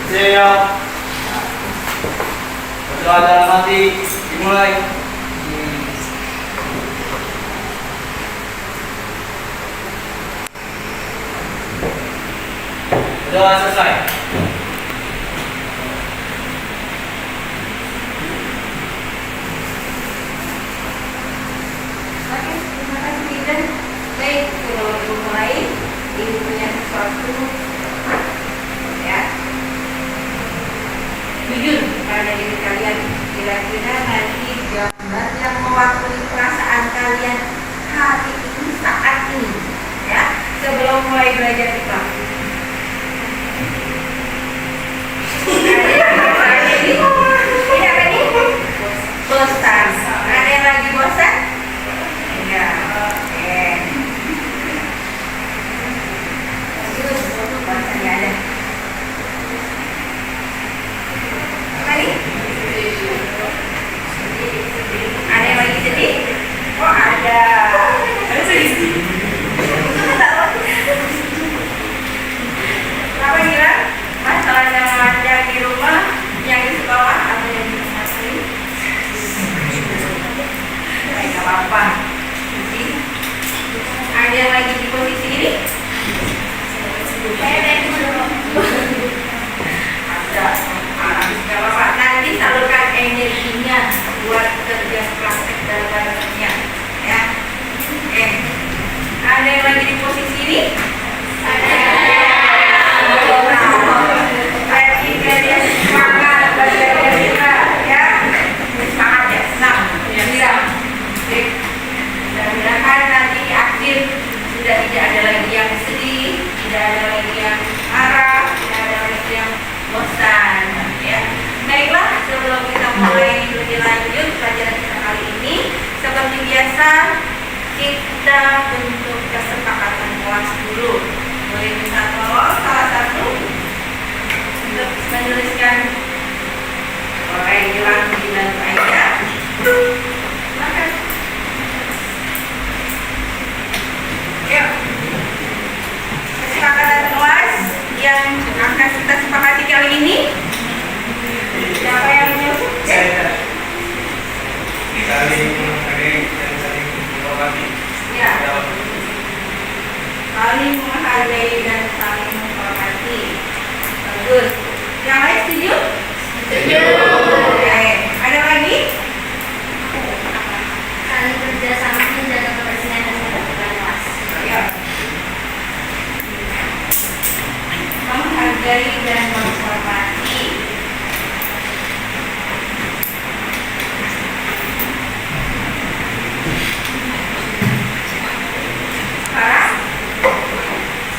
Siap. Pelajaran nanti dimulai. Sudah selesai. Oke, terima kasih Iden. Baik, sebelum ibu mulai, ibu punya sesuatu ya. Jujur pada diri kalian, kira-kira nanti gambar yang mewakili perasaan kalian hari ini saat ini ya, sebelum mulai belajar di kelas. Bosan. Ada yang lagi bosan? Ya, oke. Terus bosannya ada. Kembali. Ada yang lagi sedih? Oh ada. Ada sedih. Apa kira? Masalah yang di rumah, yang di sekolah atau yang di rumah sendiri? Baik, nggak apa-apa. Jadi, ada yang lagi di posisi ini? Saya dari dulu. Ada. Nggak apa-apa. Nanti salurkan energinya buat kerja praktek dalam bahasanya. Ya. Oke. Ada yang lagi di posisi ini? Ada. Berarti kalian semangat belajar kita, ya. Semangat ya, senang. Mudah-mudahan nanti di akhir sudah tidak ada lagi yang sedih, tidak ada lagi yang marah, tidak ada lagi yang bosan, ya. Baiklah, sebelum kita mulai lebih lanjut pelajaran kita kali ini, seperti biasa kita bentuk kesepakatan kelas dulu. Boleh minta tolong salah satu untuk menuliskan hilang dibantu aja. Silakan. Yuk. Kesepakatan kelas yang akan kita sepakati kali ini. Siapa yang menyebut? Saya. Saling menghargai dan saling menghormati. Ya. Saling menghargai dan saling menghormati. Bagus. Yang lain setuju? Setuju. Oke. Ada lagi? Saling kerjasama menjaga kebersihan dan ketertiban kelas. Ya. Menghargai dan menghormati. Sarah?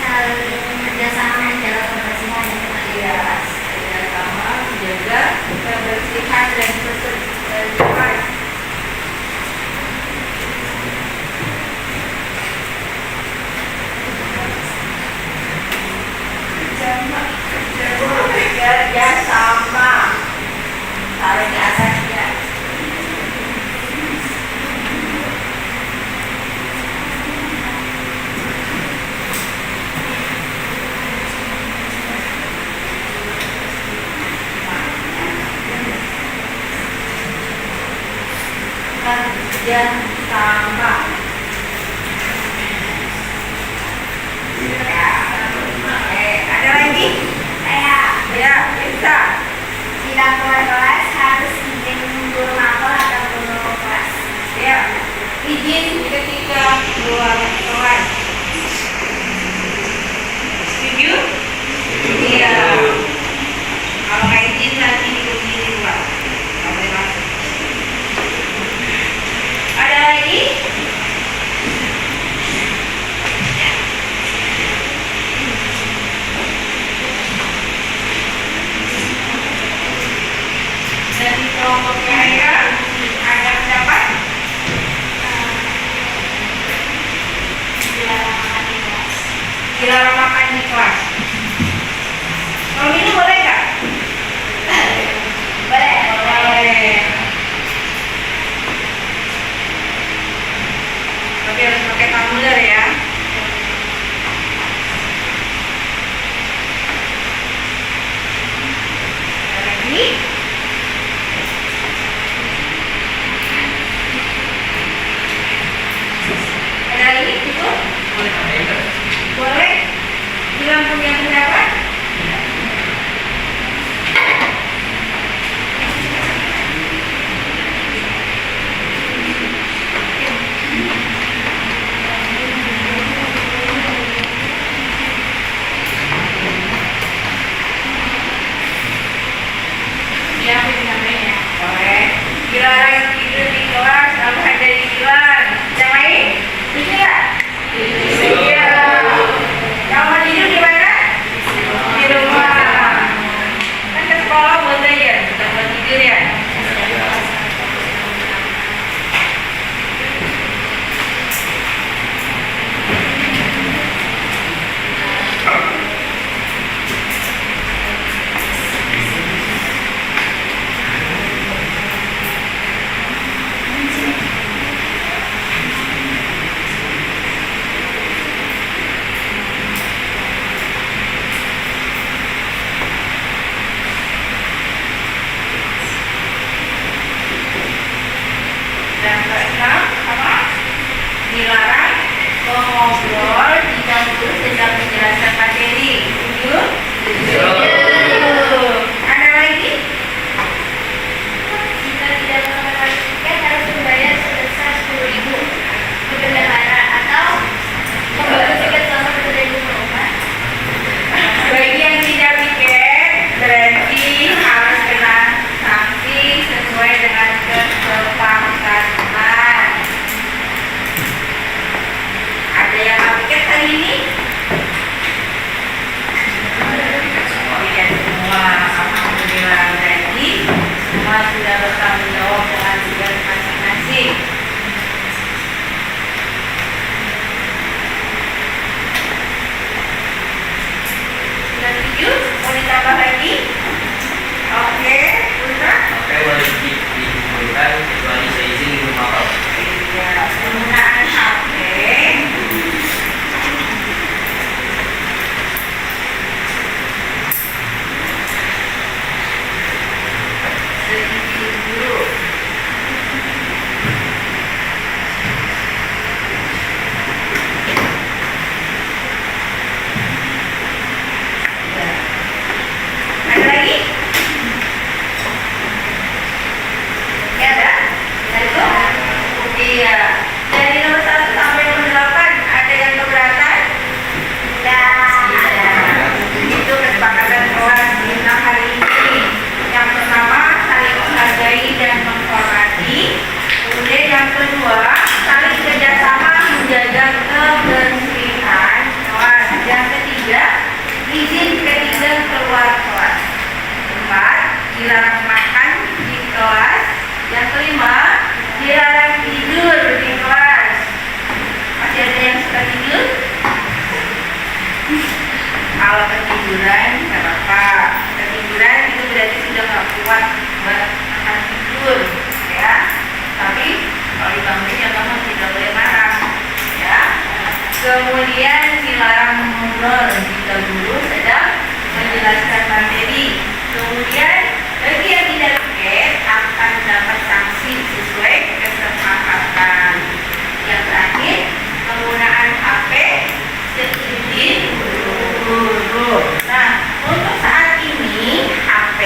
Saling kerjasama menjaga kebersihan dan ketertiban kelas. Sama menjaga kebersihan dan ketertiban. Kerja sama. Taruh di atasnya. Kerja sama. Ada lagi? Ya, bisa. Tidak keluar kelas harus izin guru mapel atau guru kelas. Ya, izin ketika keluar kelas. Setuju? Iya. Kalau nggak izin nanti diuji di luar. Nggak boleh masuk. Ada lagi? Dari kelompok Yahya ada pendapat? lagi. Ada lagi itu? Boleh. Bilang punya pendapat. Iya, namanya. Boleh. Dilarang tidur di kelas, kamu ada di bilang. Yang lain? Bisa nggak? Iya. Kamu mau tidur di mana? Di rumah. Kan ke sekolah buat belajar, bukan buat tidur ya. Dan keenam apa? Dilarang mengobrol jika guru sedang menjelaskan materi. Setuju? Setuju. Ada lagi? Jika tidak menggunakan tiket harus membayar sebesar 10.000 ke bendahara atau membayar tiket selama 2.000 ke rumah. Bagi yang tidak tiket berarti harus kena sanksi sesuai dengan kesepakatan. Ada yang mau tiket hari ini? Tidak semua, alhamdulillah berarti semua sudah bertanggung jawab dengan tugas masing-masing. Sudah setuju? Mau ditambah lagi? Oke, Ultra? Oke, boleh dikumpulkan kecuali seizin ibu bapak. Iya, penggunaan HP seizin guru. Ya. Ada lagi? Ya ada? Ya itu? Iya. Dari nomor 1 sampai nomor 8 ada yang keberatan? Tidak. Itu kesepakatan kelas kita hari ini. Yang pertama, saling menghargai dan menghormati. Kemudian yang kedua, saling kerjasama menjaga kebersihan kelas. Yang ketiga, izin ketiga keluar kelas. Keempat, dilarang makan di kelas. Yang kelima, dilarang tidur di kelas. Masih ada yang suka tidur? Kalau ketiduran nggak apa-apa. Ketiduran itu berarti sudah nggak kuat buat makan tidur, ya. Tapi kalau dibangunin ya kamu tidak boleh marah, ya. Kemudian dilarang mengobrol jika guru sedang menjelaskan materi. Kemudian bagi yang tidak tiket akan dapat sanksi sesuai kesepakatan. Yang terakhir, penggunaan HP seizin guru. Nah, untuk saat ini HP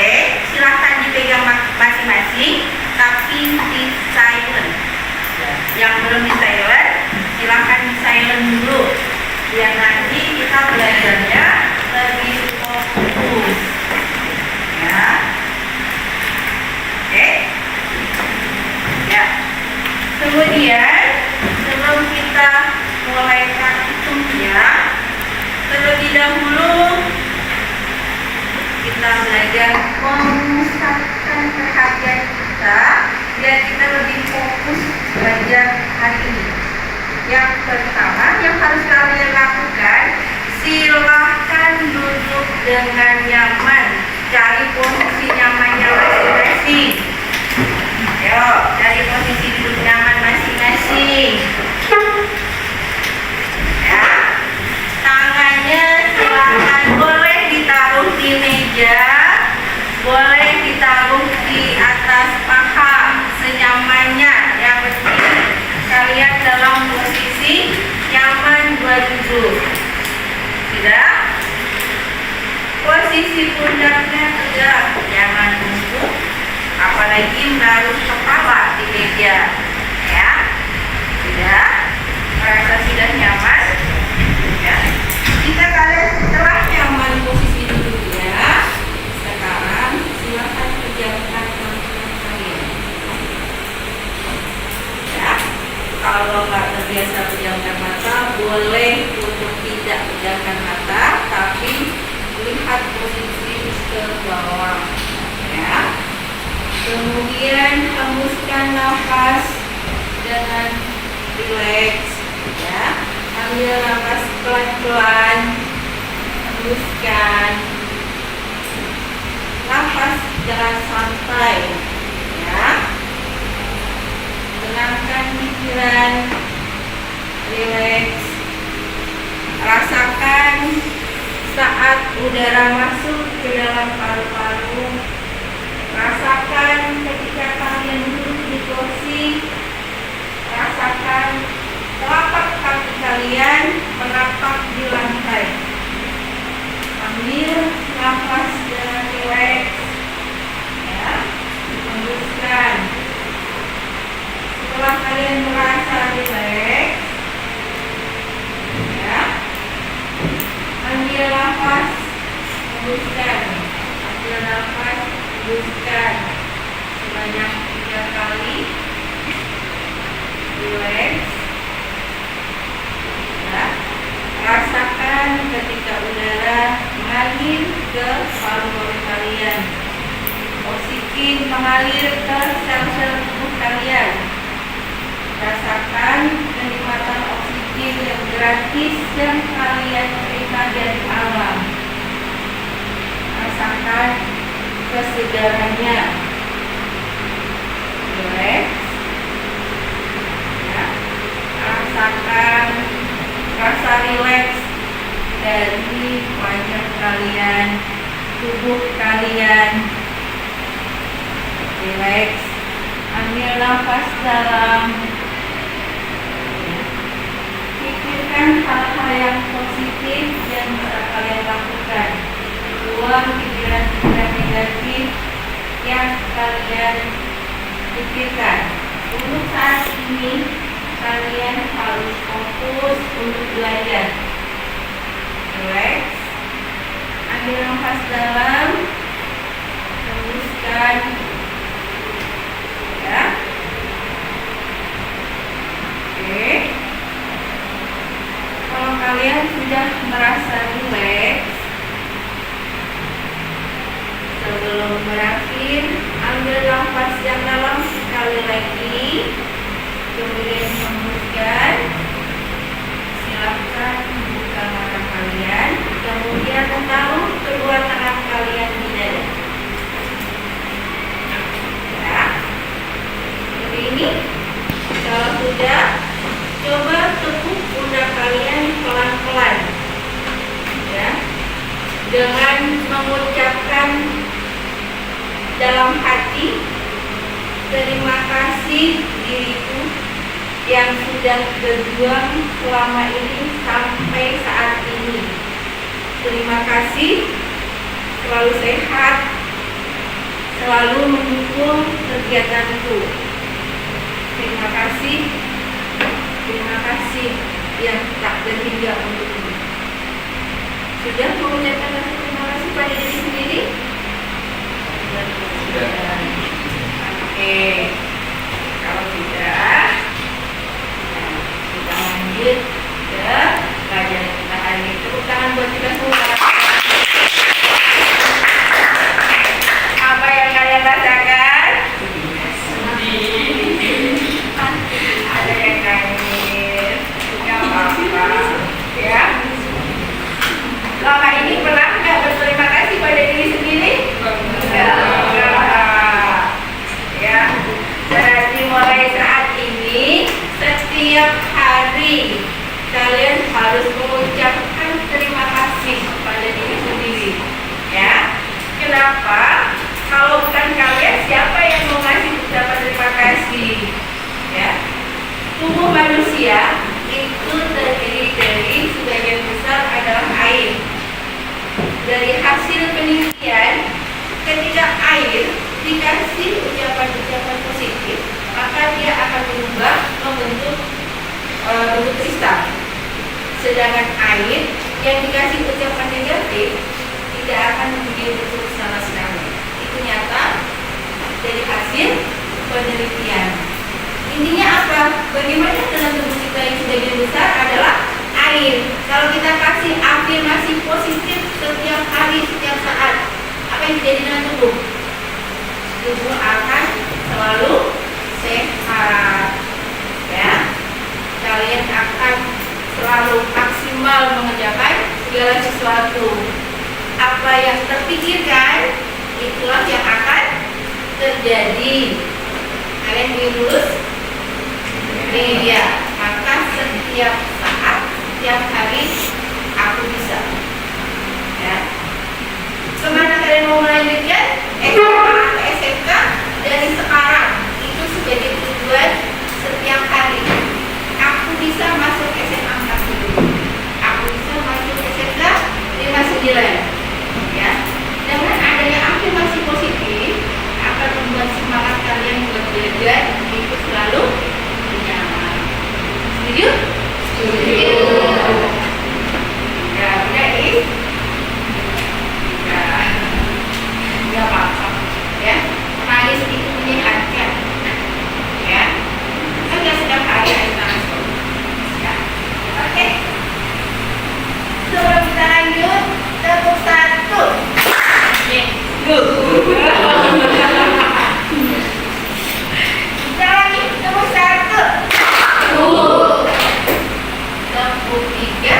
silahkan dipegang masing-masing, tapi di silent. Yang belum di silent, silahkan di silent dulu. Biar nanti kita belajarnya lebih fokus. Ya. Oke. Ya. Kemudian sebelum kita mulai praktikumnya, terlebih dahulu kita belajar memusatkan perhatian kita biar kita lebih fokus belajar hari ini. Yang pertama yang harus kalian lakukan, silahkan duduk dengan nyaman, cari posisi nyamannya masing-masing. Ayo, cari posisi duduk nyaman masing-masing. Ya, tangannya silahkan boleh ditaruh di meja, boleh ditaruh Sisi pundaknya tegak, jangan bungkuk, apalagi menaruh kepala di meja. Ya, sudah, merasa sudah nyaman. Ya, jika kalian telah nyaman posisi duduknya, sekarang silakan pejamkan mata kalian. Ya, kalau nggak terbiasa pejamkan mata, boleh untuk tidak pejamkan mata, tapi lihat posisi ke bawah. Ya, kemudian hembuskan nafas dengan rileks. Ya, ambil nafas pelan-pelan, hembuskan nafas dengan santai. Ya, tenangkan pikiran, rileks, rasakan saat udara masuk ke dalam paru-paru. Rasakan ketika kalian duduk di kursi. Rasakan telapak kaki kalian menapak di lantai. Ambil nafas dengan rileks. Ya, hembuskan. Setelah kalian merasa rileks, ya, ambil nafas, hembuskan. Ambil nafas, hembuskan sebanyak 3 kali. Relax. Ya, rasakan ketika udara mengalir ke paru-paru kalian. Oksigen mengalir ke sel-sel tubuh kalian. Rasakan kenikmatan oksigen yang gratis yang kalian terima dari alam. Rasakan kesegarannya. Relax. Ya. Rasakan rasa rileks dari wajah kalian, tubuh kalian. Relax. Ambil nafas dalam. Pikirkan hal-hal yang positif yang bisa kalian lakukan. Buang pikiran-pikiran negatif yang kalian pikirkan. Untuk saat ini kalian harus fokus untuk belajar. Relax. Ambil nafas dalam. Hembuskan. Ya. Oke. Kalau kalian sudah merasa rileks, sebelum berakhir, ambil nafas yang dalam sekali lagi, kemudian hembuskan. Silakan buka mata kalian, kemudian taruh kedua tangan kalian di dada. Ya, seperti ini. Kalau sudah, coba tepuk pundak kalian pelan-pelan. Ya, dengan mengucapkan dalam hati, terima kasih diriku yang sudah berjuang selama ini sampai saat ini. Terima kasih, selalu sehat, selalu mendukung kegiatanku. Terima kasih yang tak terhingga untukku. Sudah mengucapkan rasa terima kasih pada diri sendiri? Sudah. Oke, kalau sudah, kita lanjut ke pelajaran kita hari ini. Tepuk tangan buat kita semua. Apa yang kalian rasakan? Ada yang nangis, nggak apa-apa, ya. Selama ini pernah nggak berterima kasih pada diri sendiri? Ya, berarti mulai saat ini setiap hari kalian harus mengucapkan terima kasih pada diri sendiri. Ya, kenapa? Kalau bukan kalian, siapa yang mau ngasih ucapan terima kasih? Ya, tubuh manusia itu terdiri dari sebagian besar adalah air. dari hasil penelitian, ketika air dikasih ucapan-ucapan positif, maka dia akan berubah membentuk bentuk kristal. Sedangkan air yang dikasih ucapan negatif tidak akan mempunyai bentuk sama sekali. Itu nyata dari hasil penelitian. Intinya apa? Bagaimana dalam tubuh kita yang sebagian besar adalah air. Kalau kita kasih afirmasi positif setiap hari, setiap saat, apa yang terjadi dengan tubuh? Tubuh akan selalu sehat. Ya, kalian akan selalu maksimal mengerjakan segala sesuatu. Apa yang terpikirkan, itulah yang akan terjadi. Kalian ingin lulus? Iya. Maka setiap saat, setiap hari, aku bisa. Ya. Kemana kalian mau melanjutkan? SMA atau SMK? Dari sekarang itu sebagai tujuan setiap hari. Aku bisa masuk SMA 40. Aku bisa masuk SMK 59. Ya, dengan adanya afirmasi positif akan membuat semangat kalian buat belajar itu selalu nyaman. Setuju? Setuju. Ya, udah ini. Ya, apa-apa. Ya, menangis itu menyehatkan. Ya, kan setiap hari ada nangis. Ya, oke. Sebelum kita lanjut, tepuk satu. Kita lagi tepuk satu. Tepuk tiga.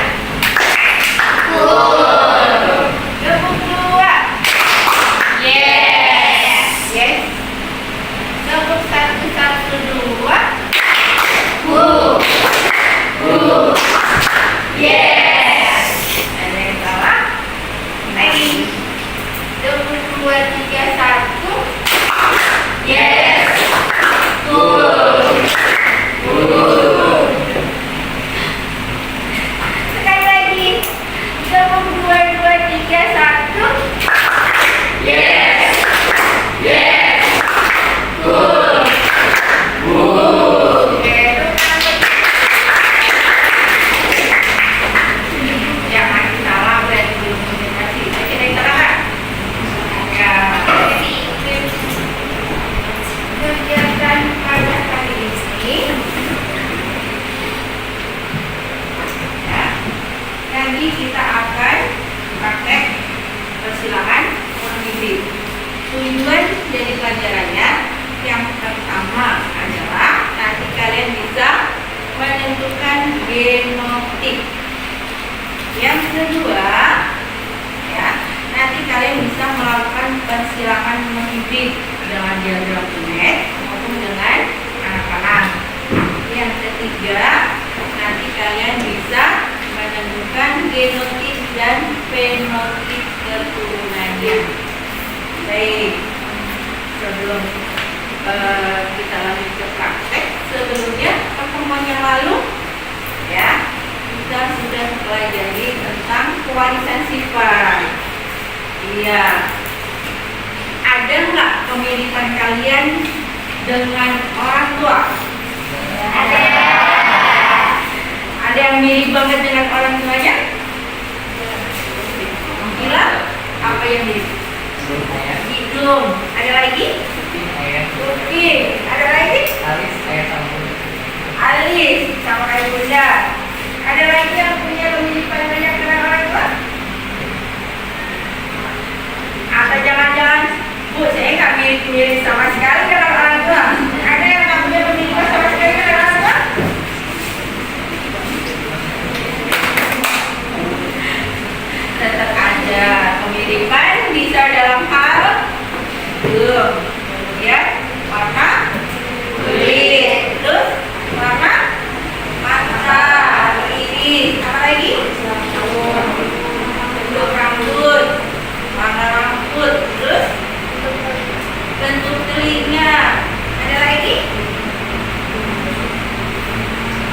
Tepuk dua. Yes. Yes. Tepuk satu satu dua. Yes. Ada yang salah? Lagi. Tepuk dua tiga satu. Yes. Sekali lagi. Tepuk dua dua tiga satu. Yes. Yes. Oke, jangan salah berarti belum komunikasi. Oke, ada yang salah nggak? Ya, jadi kegiatan pada hari ini ya, nanti kita akan praktek persilangan menghidup. Tujuan dari pelajarannya yang pertama adalah nanti kalian bisa menentukan genotip. Yang kedua, ya, nanti kalian bisa melakukan persilangan menghidup dengan diagram Punnett maupun dengan anak-anak. Yang ketiga, nanti kalian bisa menentukan genotip dan fenotip keturunannya. Baik, sebelum kita lanjut ke praktek, sebelumnya pertemuan yang lalu ya kita sudah pelajari tentang pewarisan sifat. Iya, ada nggak kemiripan kalian dengan orang tua? Ada. Ada yang mirip banget dengan orang tuanya? Gila? Apa yang mirip? Hidung. Ada lagi? Kuping. Ada lagi? Alis sama kayak bunda. Ada lagi yang punya kemiripan banyak dengan orang tua? Atau jangan-jangan, Bu, saya nggak mirip-mirip sama sekali dengan orang tua? Ada yang nggak punya kemiripan sama sekali dengan orang tua? Tetap ada kemiripan, bisa dalam hal kemudian warna kulit, terus warna mata, iris, apa lagi? Bentuk rambut, warna rambut, terus bentuk telinga. Ada lagi?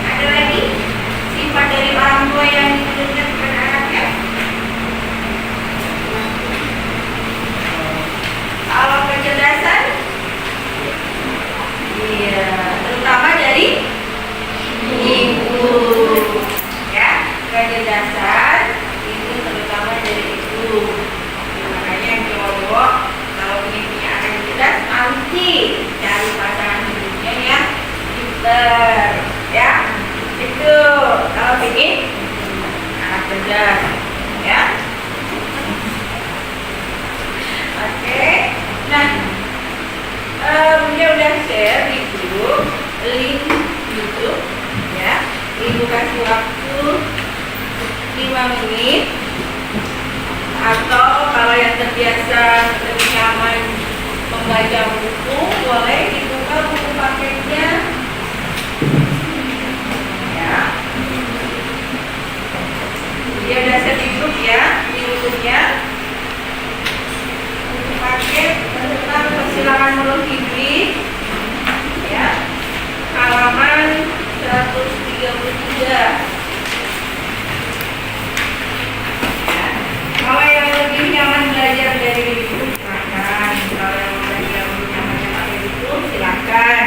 Ada lagi? Sifat dari orang tua yang ditujukan kepada anaknya? cantik, cari pasangan hidupnya yang pinter, ya. Itu kalau ingin anak cerdas, ya. Oke. Nah, Bunda udah share di grup link YouTube, ya. Ibu kasih waktu 5 menit. Atau kalau yang terbiasa lebih nyaman membaca buku, boleh dibuka buku paketnya, ya. Dia udah set di grup, ya, di YouTube-nya. Buku paket tentang persilangan huruf hibrid, ya, halaman 133. Kalau yang lebih nyaman belajar dari buku, silakan. Kalau yang belajar lebih nyaman pakai buku, silakan.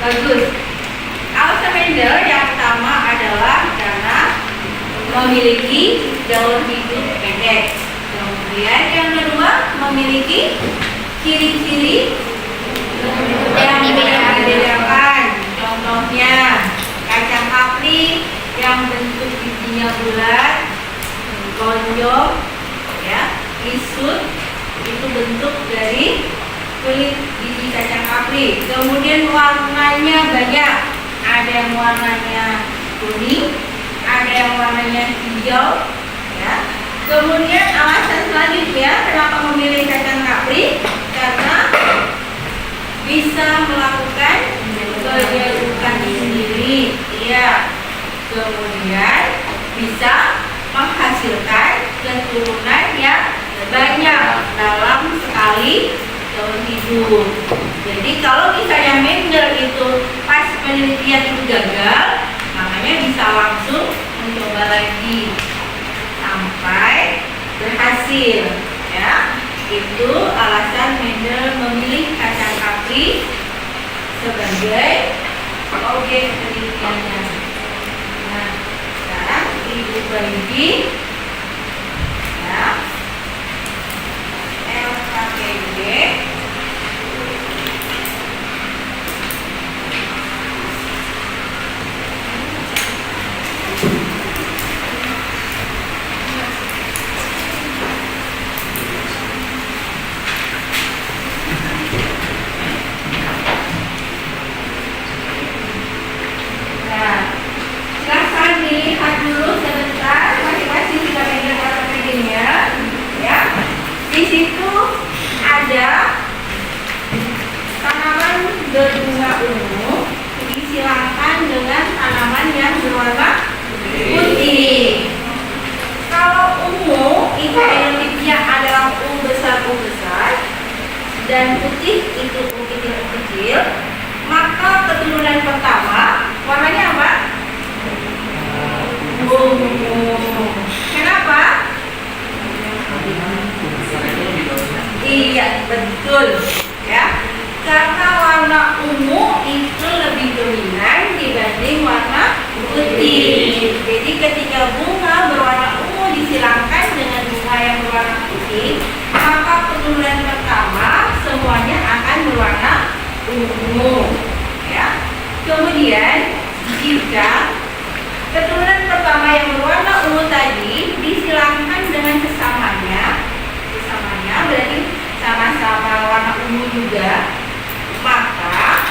Bagus. Alasan Mendel yang pertama adalah karena memiliki daur hidup pendek. Kemudian yang kedua memiliki ciri-ciri yang membedakan. Contohnya kacang kapri yang bentuk bijinya bulat, lonjong, ya, isut, itu bentuk dari kulit biji kacang kapri. Kemudian warnanya banyak, ada yang warnanya kuning, ada yang warnanya hijau, ya. Kemudian alasan selanjutnya kenapa memilih kacang kapri, karena bisa melakukan penyeludupan sendiri, ya. Kemudian bisa menghasilkan keturunan yang banyak dalam sekali daur hidup. Jadi kalau misalnya Mendel itu pas penelitian itu gagal, makanya bisa langsung mencoba lagi sampai berhasil, ya. Itu alasan Mendel memilih kacang kapri sebagai objek penelitiannya. Nah, sekarang Ibu bagi, ya, LKPD di situ ada tanaman berbunga ungu disilangkan dengan tanaman yang berwarna putih. Kalau ungu itu identiknya adalah U besar dan putih itu U kecil, maka keturunan pertama warnanya apa? Ungu. Kenapa? Iya, betul. Ya, karena warna ungu itu lebih dominan dibanding warna putih. Jadi ketika bunga berwarna ungu disilangkan dengan bunga yang berwarna putih, maka keturunan pertama semuanya akan berwarna ungu. Ya. Kemudian jika keturunan pertama yang berwarna ungu tadi disilangkan dengan sesamanya berarti sama-sama warna ungu juga, maka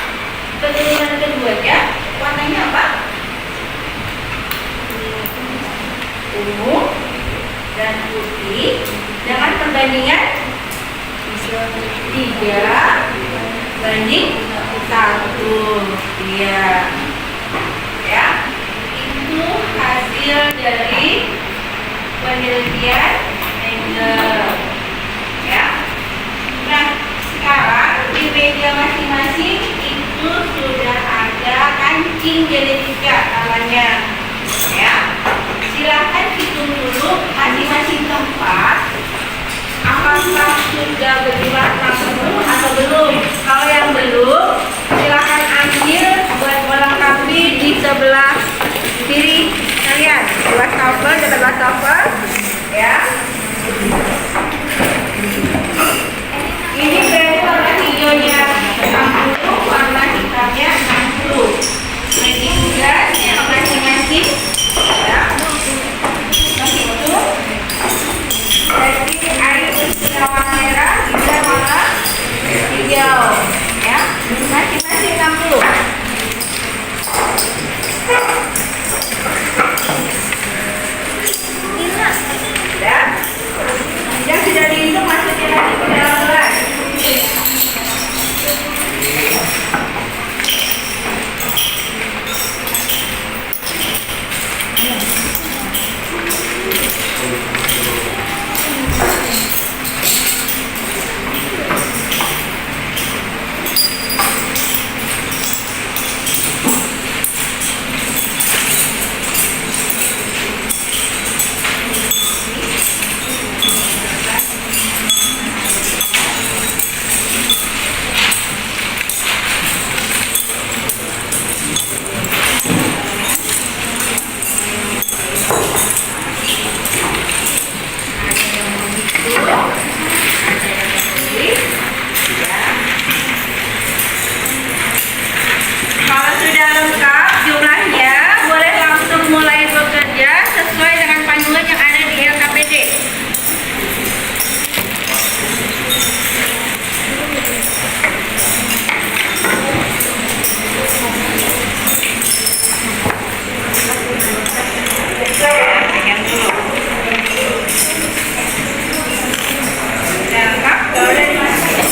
keturunan keduanya warnanya apa? Ungu dan putih dengan perbandingan 3:1. Iya. Ya. Itu hasil dari penelitian Engel. Ya. Nah, sekarang di meja masing-masing itu sudah ada kancing genetika namanya. Ya. Silahkan hitung dulu masing-masing tempat. Apakah sudah berjumlah 60 atau belum? Kalau yang belum, silahkan ambil buat melengkapi di sebelah kiri kalian. Wastafel, dekat wastafel, ya. Ini berarti warna hijaunya 60, warna hitamnya 60. Jadi sudah masing-masing, ya. Hitung. Jadi air bersihnya warna merah, juga warna hijau, ya. Masing-masing 60. Ya. Yang sudah dihitung masukin lagi ke dalam gelas. Kalau sudah lengkap jumlahnya, boleh langsung mulai bekerja sesuai dengan panduan yang ada di LKPD. Sudah lengkap, boleh dimasukin.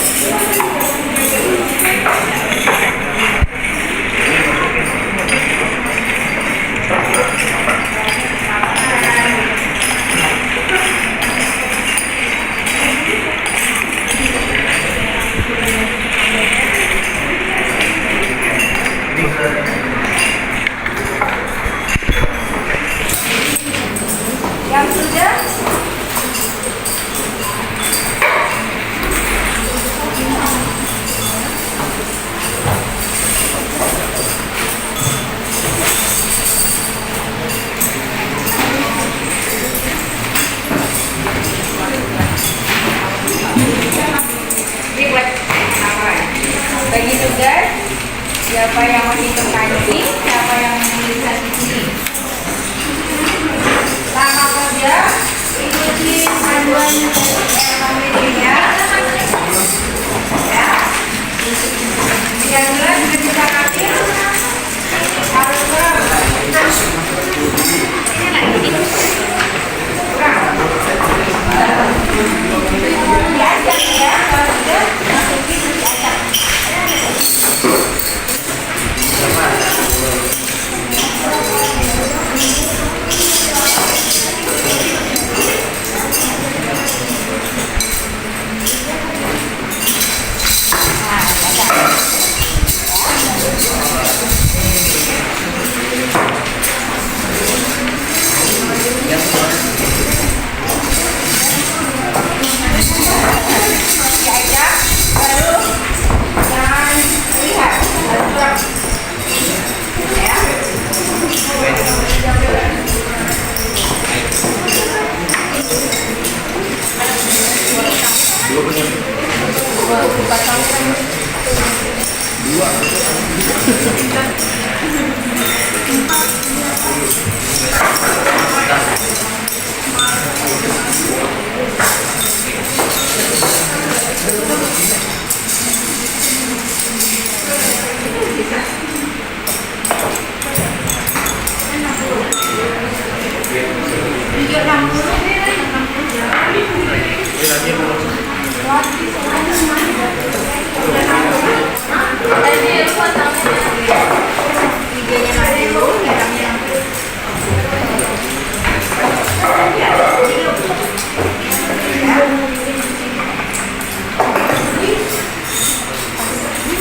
Yang sudah dibuat apa? Bagi tugas siapa yang menghitung kancing, siapa yang menuliskan di sini. Lama kerja, ikuti panduan LKPD-nya. Ya. Yang jelas ketika kaki harus kurang. Kurang. Diajar ya.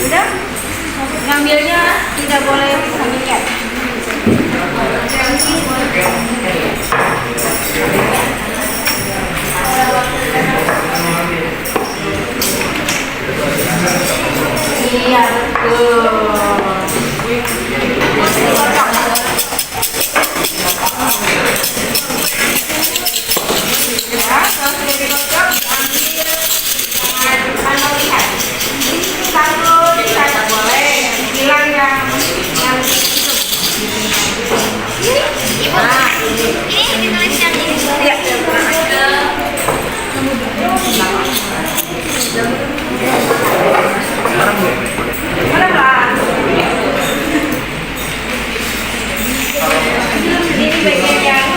Udah, ngambilnya tidak boleh sambil cat. Iya betul. Ya, kalau sudah dikocok, ambil jangan lihat. Kalau tidak boleh bilang yang Ini ditulis yang ini. ya. Mana lah? Ini bagian yang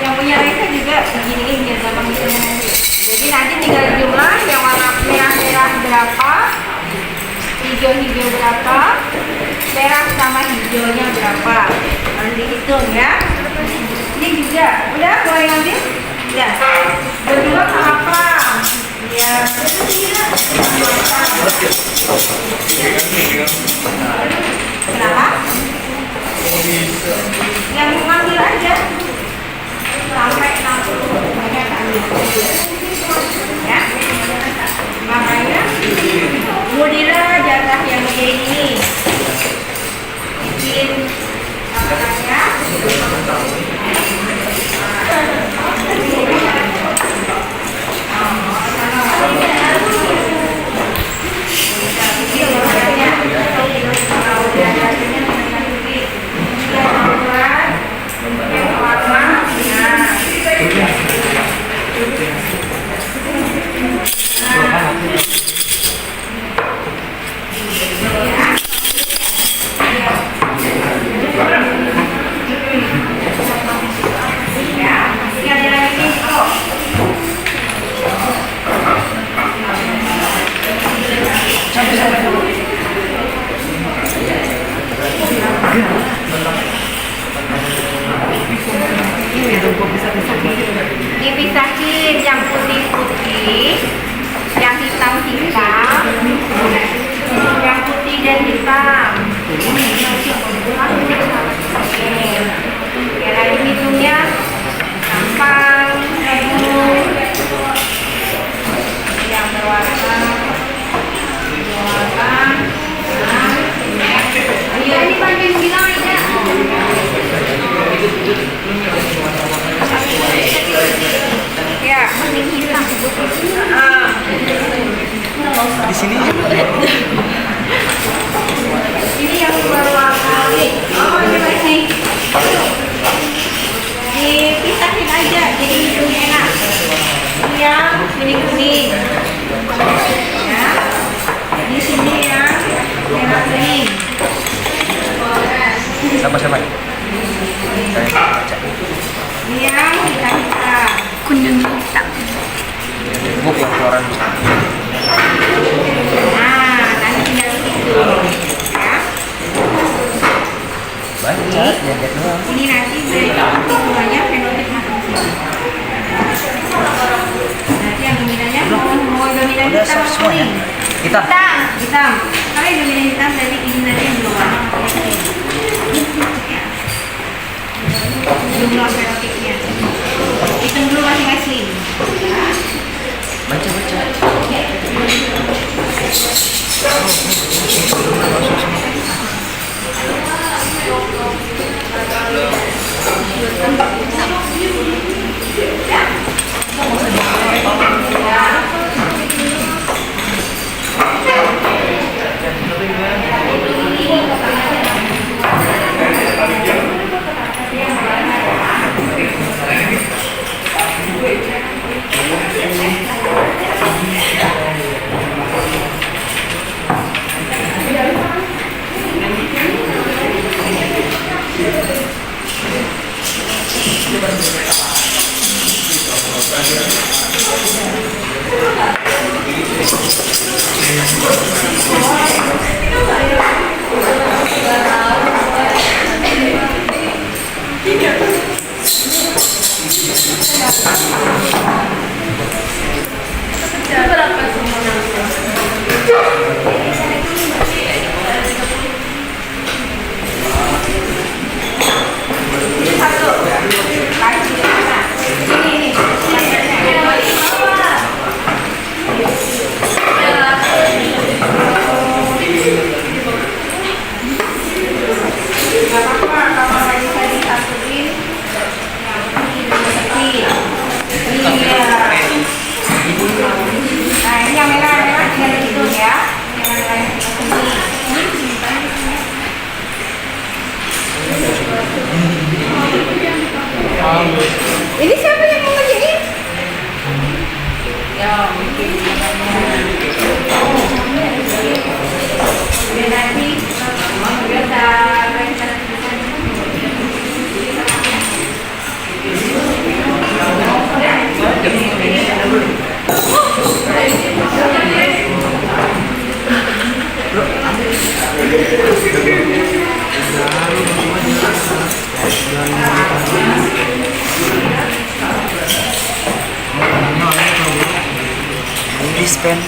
yang punya Reza juga beginiin biar gampang hitungnya nanti. Jadi nanti tinggal jumlah yang warna merah-merah berapa, hijau-hijau berapa, merah sama hijaunya berapa. Harus dihitung ya. Ini juga, udah mulai ngambil? Ya. Berdua apa? Ya. Kenapa? Yang ngambil aja sampai 60 mereka ambil ya. Makanya Mudira jatah yang ini bikin apa namanya dipisahin yang putih-putih, yang hitam-hitam, yang putih dan hitam. Biar aja hitungnya gampang. Ini panjang bilang aja. Ya. Di sini Ini yang berulang kali. Oh, coba sih. Dipisahin aja, jadi hidungnya enak. Ini yang sini kuning. Ya. Di sini yang merah kuning. sama-sama. Saya baca. Ini yang hitam-hitam. Kuning hitam. Buk yang keluaran. Nah, nanti tinggal itu. Ya. Baca, lihat doang. Ini nanti semuanya fenotip masuk sini. Nanti yang dominannya mau dominan Udah hitam atau semuanya. kuning? Hitam. Hitam. Kalau yang dominan hitam berarti ini nanti yang belum warna makanya ya. Jumlah fenotipnya. Hitung dulu masing-masing. Ya. Baca. Ini siapa yang mau ngerjain? Ya, mungkin nanti Dispen.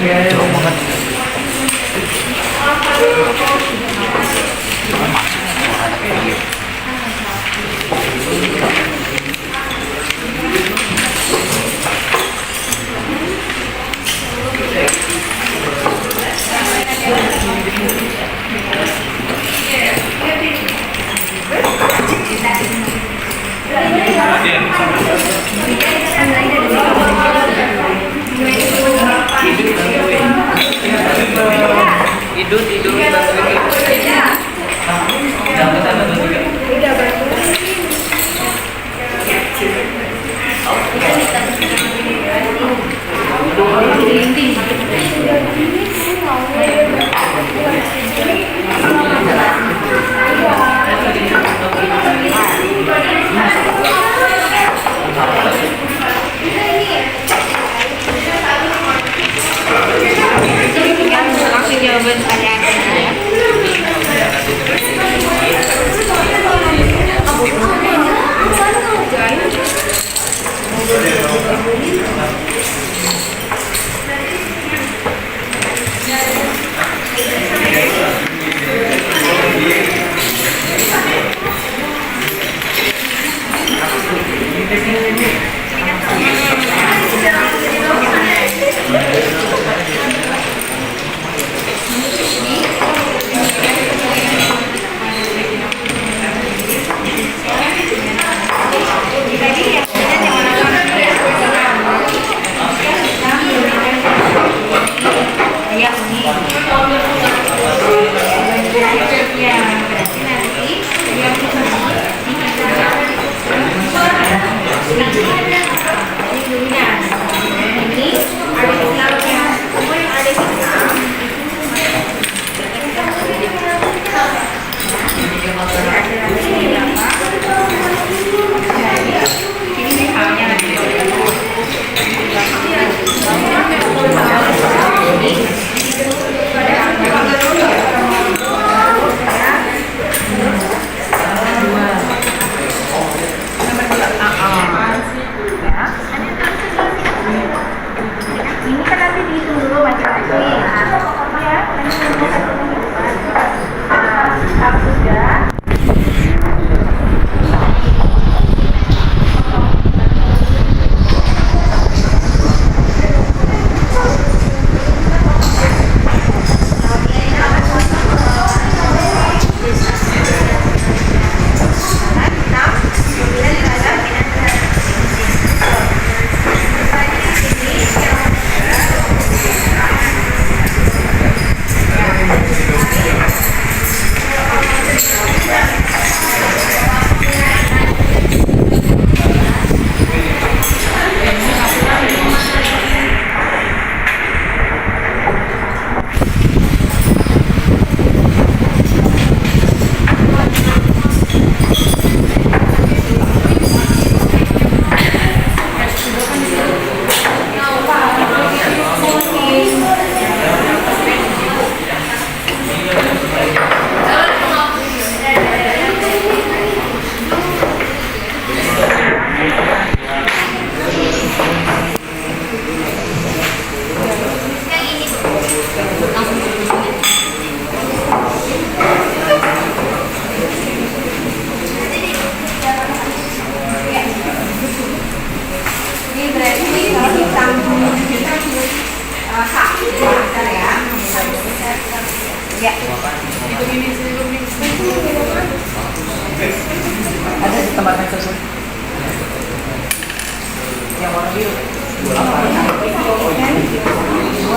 Jauh banget. Tidur. udah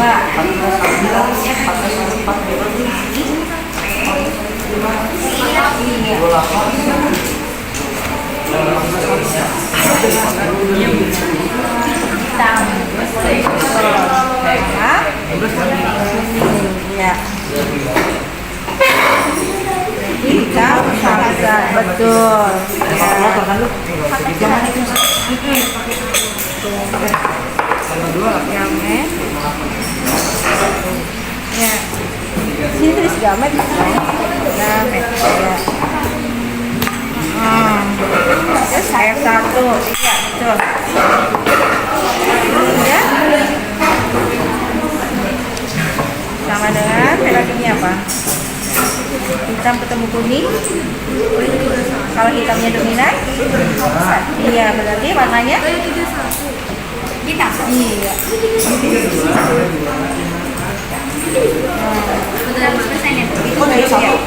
Ya. Hitam salsa, betul. Gamet. Ya. Sini tulis gamet. Gamet. Ya. Terus air satu. Iya, betul. Ya. Sama dengan terapinya apa? Hitam ketemu kuning. Kalau hitamnya dominan, iya berarti warnanya hitam. Iya. Itu dari satu.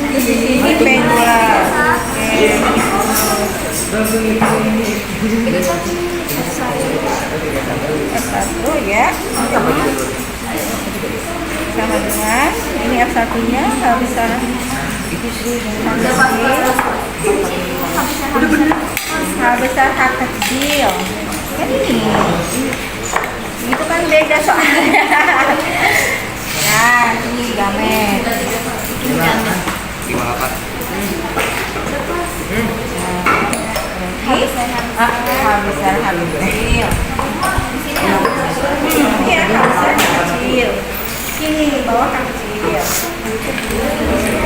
Ini pendula. S1 ya. Sama dengan ini F1-nya besar besar hak kecil kan ini itu kan beda soalnya. Nah ini gamet hak besar hak kecil iya hak besar hak kecil ini bawah hak kecil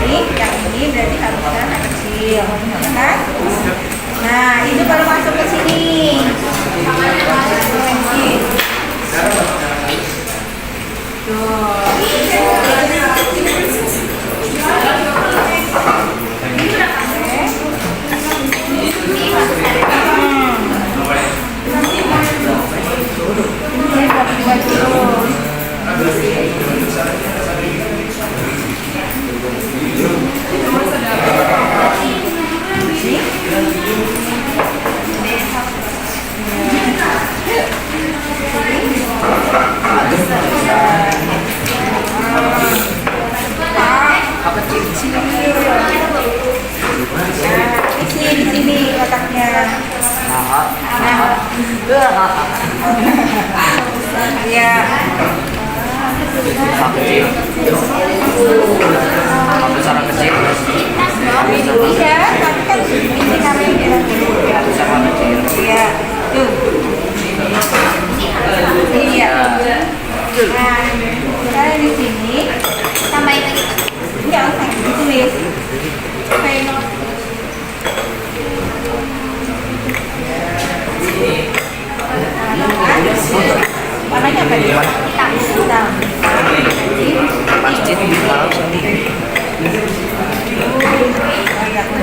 ini yang ini berarti hak besar hak kecil kan? Nah itu baru masuk ke sini di sini letaknya. Ya. Besar kecil. Iya, tapi kan ini namanya Besar kecil. Iya. Tuh. Iya. Nah, sekarang di sini Tambahin lagi. yang ditulis Venus. Warnanya apa dia? Hitam. Masjid di dalam sendiri.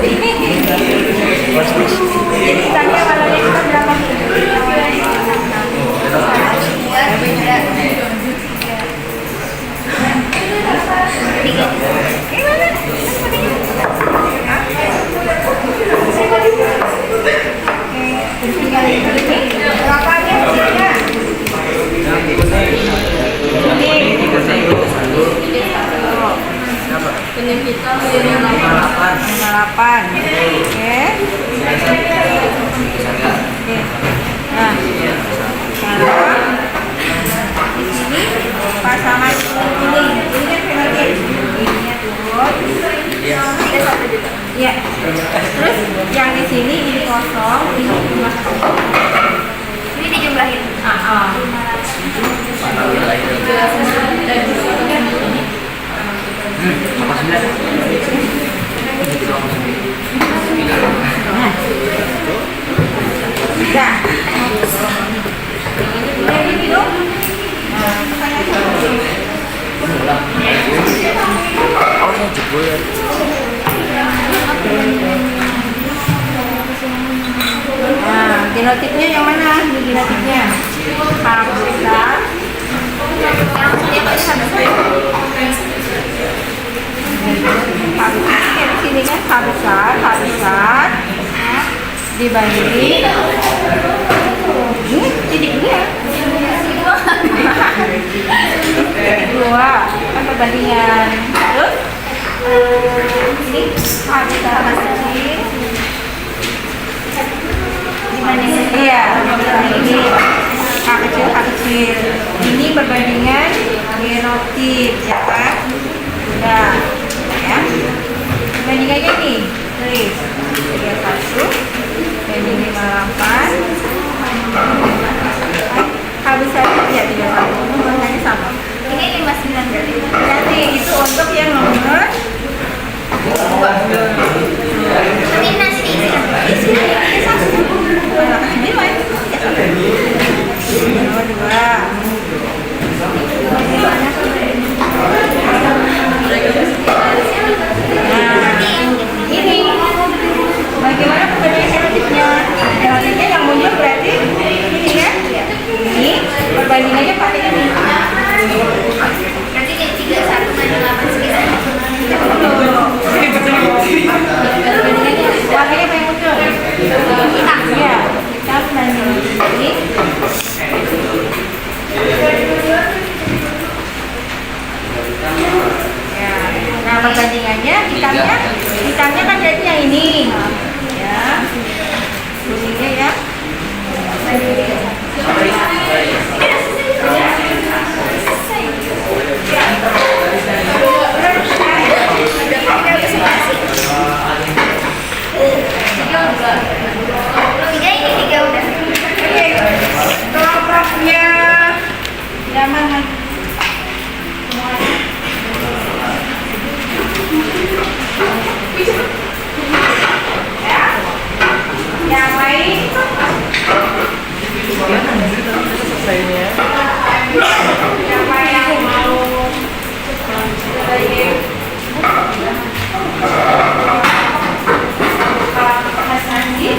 Jadi hitamnya warnanya hitam berapa? Kuning hitam 58. Oke. Nah, sekarang di sini pasangan ini kan penalti. Ininya turun. Iya. Terus yang di sini ini kosong, ini Ini dijumlahin. Nah, ini gini dong. Oh, jebol ya. Nah, genotipnya yang mana? Ini genotipnya. Hak besar. Di sini kan hak besar dibanding ini tidiknya. perbandingan. Terus ini habitat kecil. Dibandingkan iya, ini K kecil. Ini perbandingan genotip, ya kan? Udah, ya. Perbandingannya nih, tulis 31 banding 58. K besar ya 31, nomornya sama. Ini 59 berarti. Nanti itu untuk yang nomor 2. Tapi nasi diisi. Nomor 2. Ini bagaimana perbandingan genotipnya? Genotipnya yang muncul berarti ini ya. Ini perbandingannya pakai ini. Berarti kayak 31 banding 8 sekitar. Perbandingannya warnanya apa yang muncul? Hitam ya. Hitam banding ini. Ya. Nah perbandingannya hitamnya kan berarti yang ini. Ya. Kuningnya ya. Tiga ini 3 udah. Oke. Kelompoknya Yaman. Ya. Yang lain siapa yang mau sebagai Mas Andi?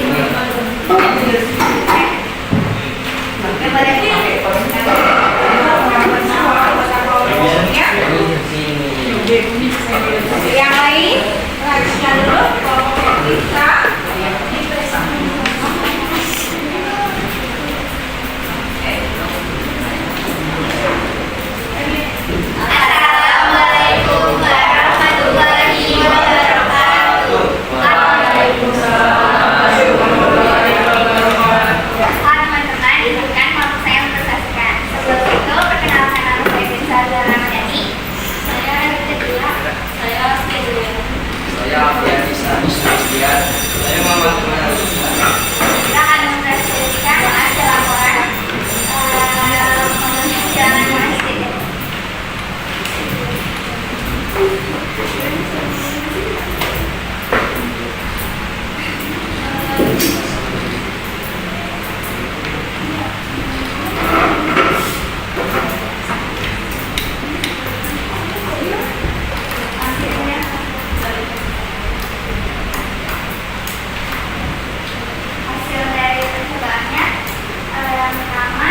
Yang lain lanjutkan dulu kelompok kita. Assalamualaikum warahmatullahi wabarakatuh. Teman-teman, izinkan mau saya mempresentasikan. Sebelum itu, perkenalkan nama saya Rizal Ramadhani. Saya anak kedua. Saya kedua. Saya Afianisa Ismail. Saya Muhammad Kemal. Kita akan mempresentasikan hasil laporan pengembangan masjid. Hasil dari percobaannya yang pertama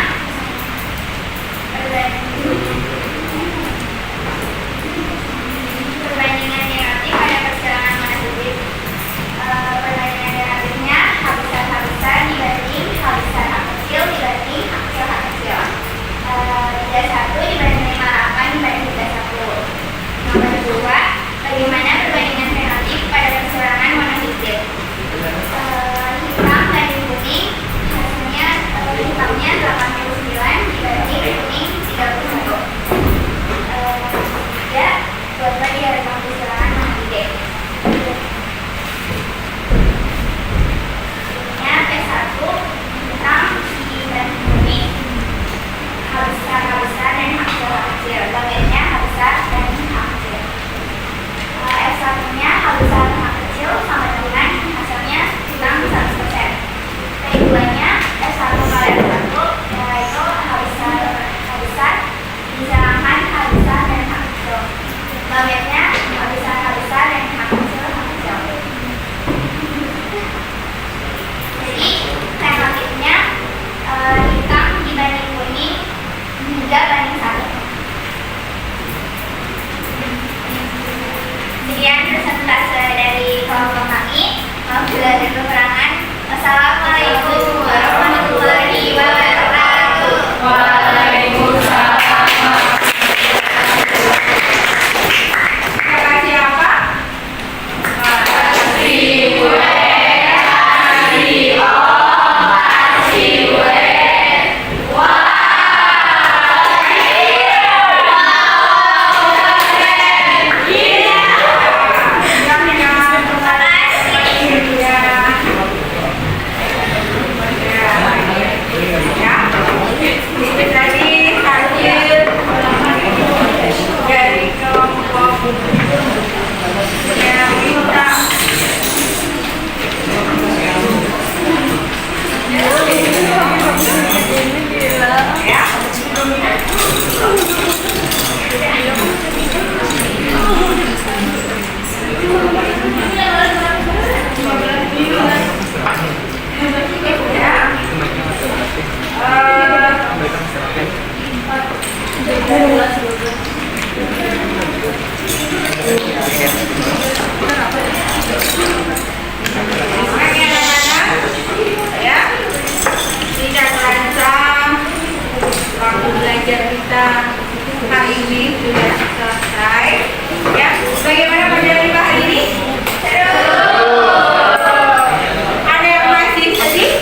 perbandingan genotip pada perjalanan masjid. Perbandingan genotifnya H besar dibanding H besar H kecil dibanding H kecil H kecil. 31 dibanding 58 dibanding 31. Nomor 2, bagaimana perbandingan genotip pada perseorangan monohibrid. Hitam banding kuning, hasilnya hitamnya 89 dibanding kuning 31. 3, buat bagi dari perseorangan monohibrid. Hasilnya P1 hitam dibanding kuning, H besar dan H kecil. Bagiannya H besar dan H kecil. S1-nya H besar dan H kecil sama dengan hasilnya hitam 100%. P2-nya S1 kali S1 yaitu H besar disalahkan H besar dan H kecil. Bagiannya H besar dan H kecil. Jadi relatifnya hitam dibanding kuning 3:1. Sekian presentase dari kelompok kami. Apabila ada kekurangan, wassalamualaikum warahmatullahi wabarakatuh. Waalaikumsalam. hari ini sudah selesai. Ya, bagaimana pelajaran IPA hari ini? Ada yang masih sedih?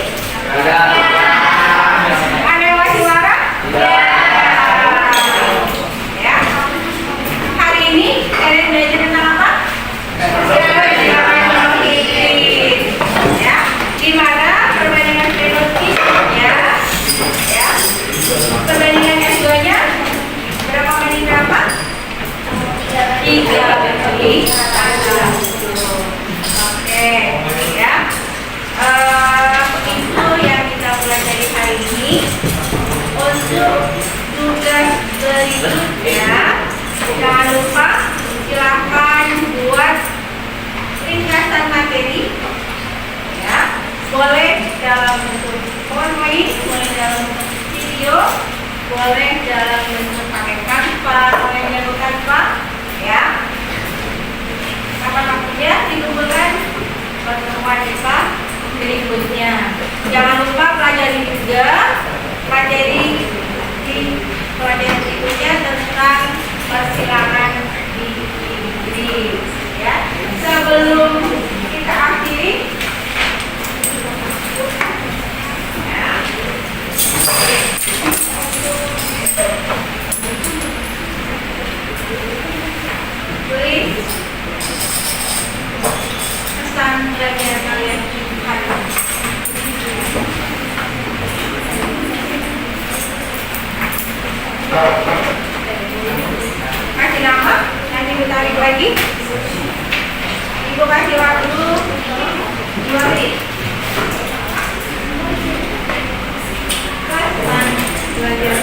Ada yang masih marah? Ya. Hari ini kalian belajar tentang apa? Ya. Gimana perbandingan fenotik? Ya. Perbandingan S2-nya berapa banding berapa? 3 banding 1. Oke, ya. Itu yang kita pelajari hari ini. Untuk tugas berikutnya, jangan lupa silahkan buat ringkasan materi. Ya, boleh dalam bentuk PowerPoint, boleh dalam bentuk video, boleh dalam bentuk pakai Canva, boleh dalam Canva, ya. Kapan waktunya dikumpulkan pertemuan kita berikutnya. Jangan lupa pelajari juga materi di pelajaran berikutnya tentang persilangan di Inggris, ya. Sebelum kita akhiri, please pesan belajar kalian hari ini. Kasih nama, nanti ditarik lagi. Ibu kasih waktu 2 menit. Pesan belajar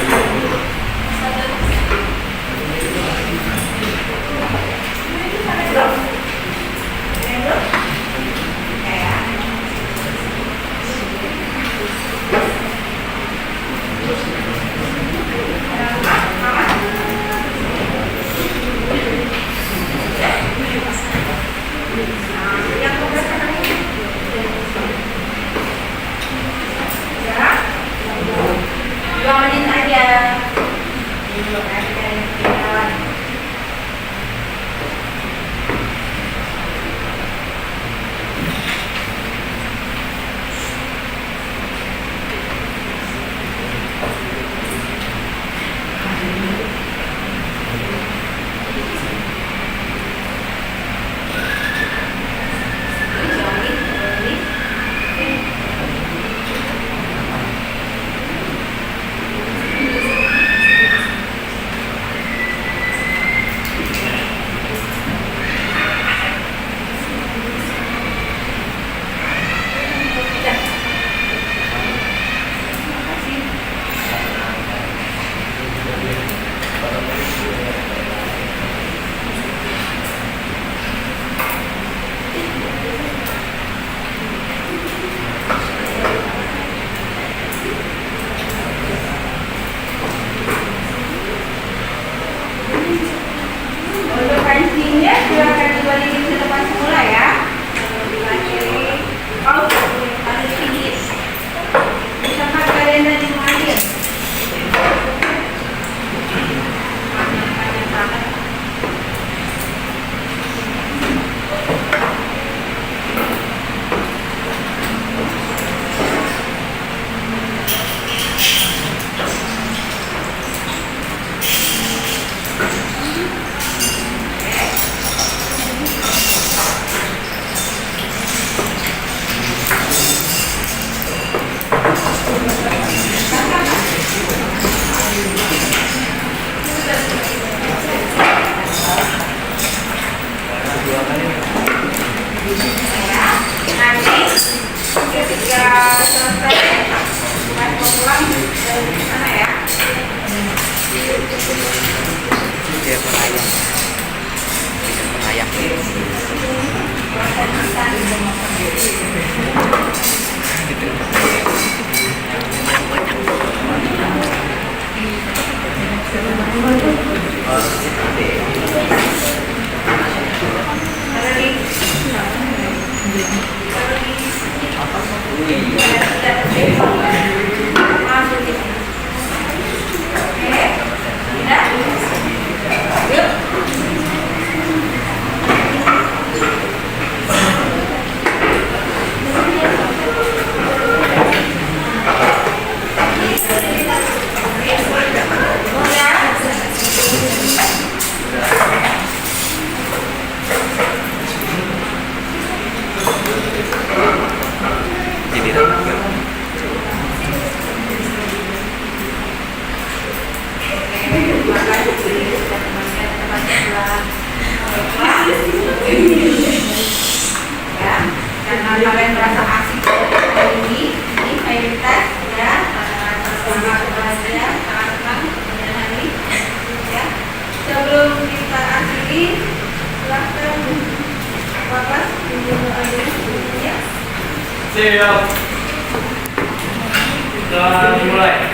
terima kasih sudah teman-teman teman sebelah. Ya, karena kalian merasa asik hari ini mayoritas ya, sangat bahagia, sangat senang pada hari ya. Sebelum kita akhiri, silahkan Bapak Ibu ya. Siap. Kita dimulai.